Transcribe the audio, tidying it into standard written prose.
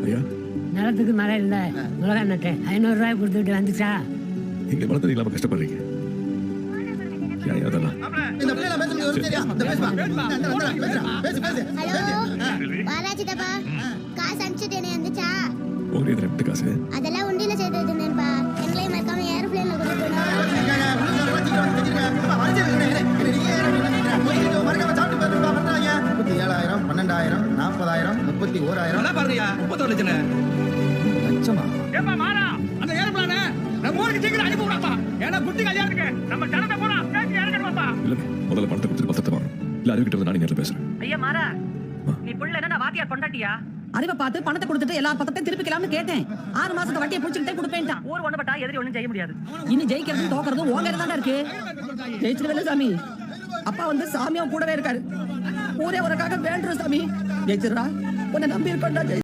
ஐயா நிலத்துக்கு மழை இல்ல மிளகா நட்டேன் 500 ரூபாய் கொடுத்துட்டு வந்துச்சா? நீங்க வளர்த்து இல்லாம கஷ்டப்படுறீங்க. ஏன் அதெல்லாம் பாலாஜி தப்பா காசு அனுப்பிச்சுட்டேனே வந்துச்சா? உங்களுக்கு ரெண்டு காசு அதெல்லாம் உண்டியில சேர்த்து வச்சிருந்தேன்ப்பா. எங்களையும் மறக்காம ஏரோப்ளேன்ல கூட்டிட்டு முதல்ல பணத்தை கொடுத்துட்டு பத்திரத்தை வாங்க. இல்ல அறிவிக்கிட்ட நானே நேரில் பேசுறேன். ஐயா மாறா, நீ புள்ள என்ன வாத்தியார் கொண்டாட்டியா? அறிவை பார்த்து பணத்தை கொடுத்துட்டு எல்லா பக்கத்தையும் திருப்பிக்கலாம்னு கேட்டேன். 6 மாசத்துக்கு வட்டியை புடிச்சுக்கிட்டே கொடுப்பேன்ட்டான். ஊர் ஒண்ணுபட்டா எதிரி ஒண்ணும் செய்ய முடியாது. இன்னும் ஜெயிக்கிறதும் தோக்கிறதும் உங்க தான் இருக்கு. ஜெயிச்சிருவேல சாமி. அப்பா வந்து சாமியா கூடவே இருக்காரு. ஊரே உனக்காக வேண்டுற சாமி. ஜெயிச்சிடா, உன்னை நம்பி இருக்கா.